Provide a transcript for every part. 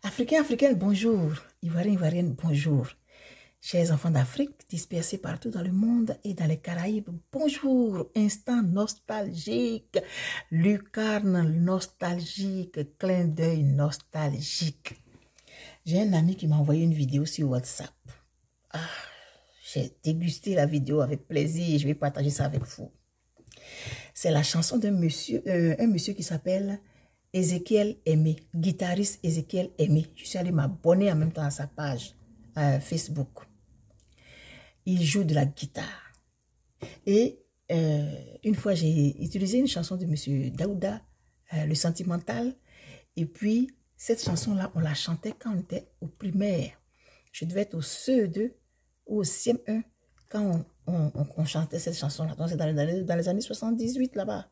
Africains, Africaines, bonjour. Ivoiriens, Ivoiriennes, bonjour. Chers enfants d'Afrique dispersés partout dans le monde et dans les Caraïbes, bonjour. Instant nostalgique, lucarne nostalgique, clin d'œil nostalgique. J'ai un ami qui m'a envoyé une vidéo sur WhatsApp. J'ai dégusté la vidéo avec plaisir et je vais partager ça avec vous. C'est la chanson d'un monsieur, un monsieur qui s'appelle Ezekiel Aimé, guitariste Ezekiel Aimé. Je suis allée m'abonner en même temps à sa page Facebook. Il joue de la guitare. Et une fois, j'ai utilisé une chanson de monsieur Daouda, Le Sentimental. Et puis, cette chanson-là, on la chantait quand on était au primaire. Je devais être au CE2 ou au CM1 quand on chantait cette chanson-là. Donc, c'est dans les années 78 là-bas.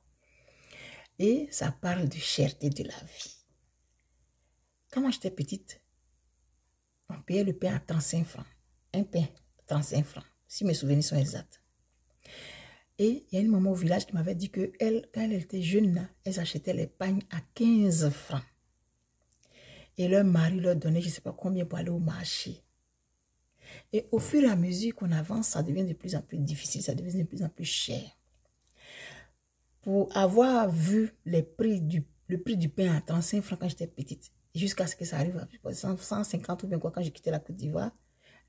Et ça parle de cherté de la vie. Quand moi j'étais petite, on payait le pain à 35 francs. Un pain, 35 francs, si mes souvenirs sont exacts. Et il y a une maman au village qui m'avait dit que elle, quand elle était jeune, là, elles achetaient les pagnes à 15 francs. Et leur mari leur donnait je ne sais pas combien pour aller au marché. Et au fur et à mesure qu'on avance, ça devient de plus en plus difficile, ça devient de plus en plus cher. Pour avoir vu le prix du pain à 35 francs quand j'étais petite, jusqu'à ce que ça arrive à 150 ou bien quoi quand j'ai quitté la Côte d'Ivoire,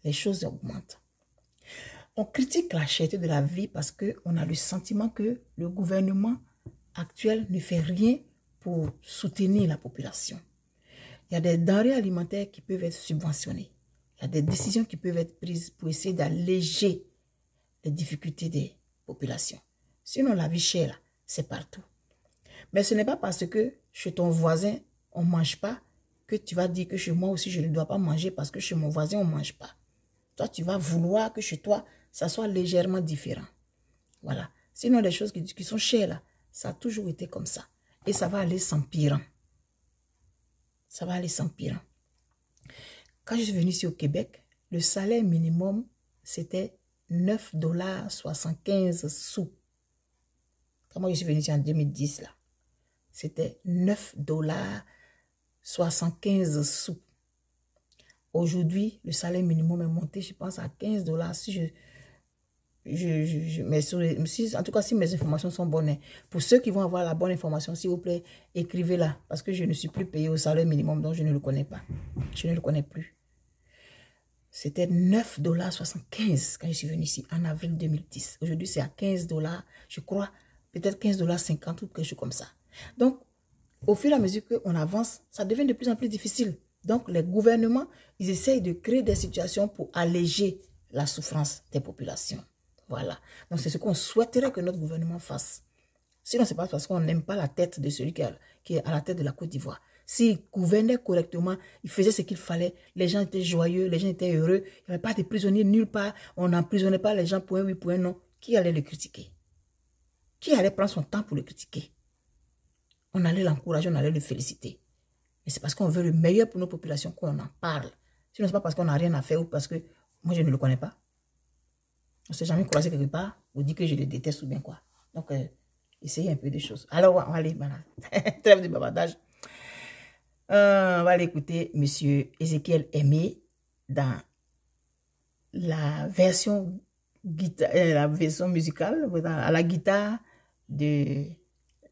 les choses augmentent. On critique la cherté de la vie parce qu'on a le sentiment que le gouvernement actuel ne fait rien pour soutenir la population. Il y a des denrées alimentaires qui peuvent être subventionnées. Il y a des décisions qui peuvent être prises pour essayer d'alléger les difficultés des populations. Sinon, la vie chère, là, c'est partout. Mais ce n'est pas parce que chez ton voisin, on ne mange pas, que tu vas dire que chez moi aussi, je ne dois pas manger parce que chez mon voisin, on ne mange pas. Toi, tu vas vouloir que chez toi, ça soit légèrement différent. Voilà. Sinon, les choses qui sont chères, là, ça a toujours été comme ça. Et ça va aller s'empirant. Ça va aller s'empirant. Quand je suis venue ici au Québec, le salaire minimum, c'était 9,75 $. Quand moi je suis venue ici en 2010, là, c'était 9,75 $. Aujourd'hui, le salaire minimum est monté, je pense, à 15 $. En tout cas, si mes informations sont bonnes, pour ceux qui vont avoir la bonne information, s'il vous plaît, écrivez-la. Parce que je ne suis plus payé au salaire minimum, donc je ne le connais pas. Je ne le connais plus. C'était 9,75 $ quand je suis venue ici, en avril 2010. Aujourd'hui, c'est à 15 $, je crois, peut-être 15,50 $ ou quelque chose comme ça. Donc, au fur et à mesure qu'on avance, ça devient de plus en plus difficile. Donc, les gouvernements, ils essayent de créer des situations pour alléger la souffrance des populations. Voilà. Donc, c'est ce qu'on souhaiterait que notre gouvernement fasse. Sinon, ce n'est pas parce qu'on n'aime pas la tête de celui qui est à la tête de la Côte d'Ivoire. S'il gouvernait correctement, il faisait ce qu'il fallait, les gens étaient joyeux, les gens étaient heureux, il n'y avait pas de prisonniers nulle part, on n'emprisonnait pas les gens pour un oui, pour un non. Qui allait le critiquer? Qui allait prendre son temps pour le critiquer? On allait l'encourager, on allait le féliciter. Mais c'est parce qu'on veut le meilleur pour nos populations qu'on en parle. Sinon, ce n'est pas parce qu'on n'a rien à faire ou parce que moi, je ne le connais pas. On ne s'est jamais croisé quelque part ou dit que je le déteste ou bien quoi. Donc, essayez un peu de choses. Alors, on va aller, voilà. Trêve de bavardage. On va aller écouter monsieur Ezekiel Aimé dans la version musicale, à la guitare de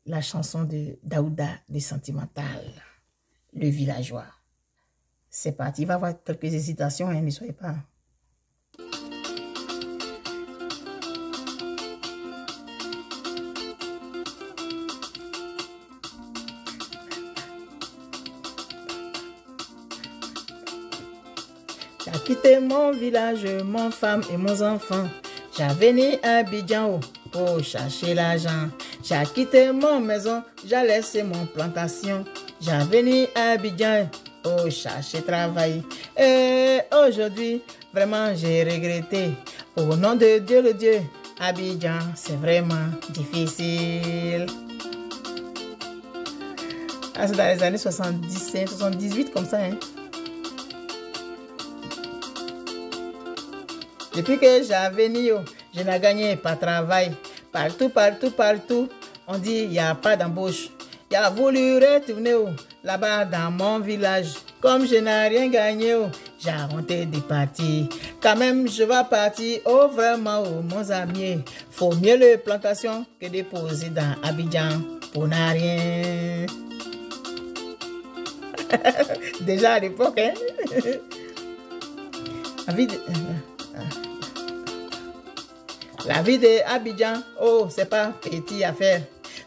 la chanson de Daouda, Le Sentimental, le villageois. C'est parti. Il va y avoir quelques hésitations, hein, ne soyez pas... J'ai quitté mon village, mon femme et mon enfant. J'ai venu à Abidjan pour chercher l'argent. J'ai quitté mon maison, j'ai laissé mon plantation. J'ai venu à Abidjan pour chercher travail. Et aujourd'hui, vraiment j'ai regretté. Au nom de Dieu le Dieu, Abidjan, c'est vraiment difficile. Ah, c'est dans les années 77, 78 comme ça, hein. Depuis que j'ai venu, je n'ai gagné pas de travail. Partout, partout, partout, on dit il n'y a pas d'embauche. Il a voulu retourner là-bas dans mon village. Comme je n'ai rien gagné, oh, j'ai arrêté de partir. Quand même, je vais partir, oh vraiment, oh, mon ami. Faut mieux les plantations que déposer dans Abidjan pour n'a rien. Déjà à l'époque, hein? La vie de Abidjan, oh, c'est pas petit affaire.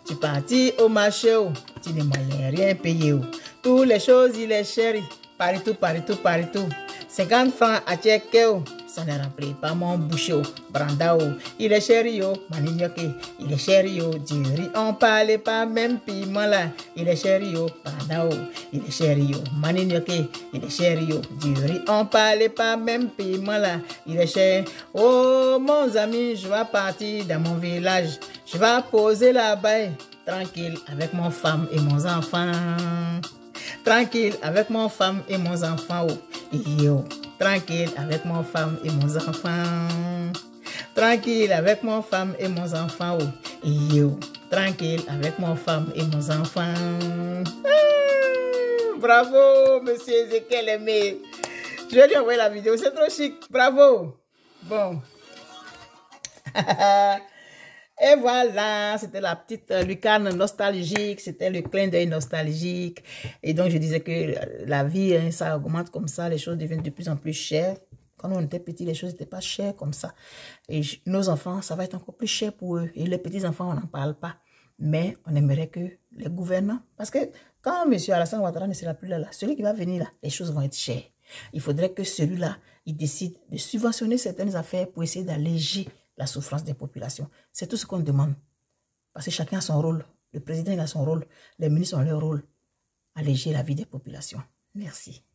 Tu partis au marché, oh, tu ne m'as rien payé. Oh. Toutes les choses, il est cher. Partout, partout, partout. 50 francs à checker, oh. Ça ne remplit pas mon boucher, oh. Branda, oh. Il est cher, yo. Manignoke. Il est cher, yo. Du riz, on parle pas même piment là. Il est cher, yo. Branda, oh. Il est cher, yo. Manignoke. Il est cher, yo. Du riz, on parle pas même piment là. Il est cher. Oh, mon ami, je vais partir dans mon village. Je vais poser là-bas, tranquille, avec mon femme et mon enfant. Tranquille, avec mon femme et mon enfant. Oh. Yo. Tranquille, avec mon femme et mon enfant. Tranquille, avec mon femme et mon enfant. Oh. Yo. Tranquille, avec mon femme et mon enfant. Bravo, monsieur Ezekiel Aimé. Je vais lui envoyer la vidéo, c'est trop chic. Bravo. Bon. Et voilà, c'était la petite lucarne nostalgique, c'était le clin d'œil nostalgique. Et donc, je disais que la vie, hein, ça augmente comme ça, les choses deviennent de plus en plus chères. Quand on était petits, les choses n'étaient pas chères comme ça. Et nos enfants, ça va être encore plus cher pour eux. Et les petits-enfants, on n'en parle pas. Mais on aimerait que les gouvernants... Parce que quand M. Alassane Ouattara ne sera plus là, celui qui va venir là, les choses vont être chères. Il faudrait que celui-là, il décide de subventionner certaines affaires pour essayer d'alléger la souffrance des populations. C'est tout ce qu'on demande. Parce que chacun a son rôle. Le président il a son rôle. Les ministres ont leur rôle. Alléger la vie des populations. Merci.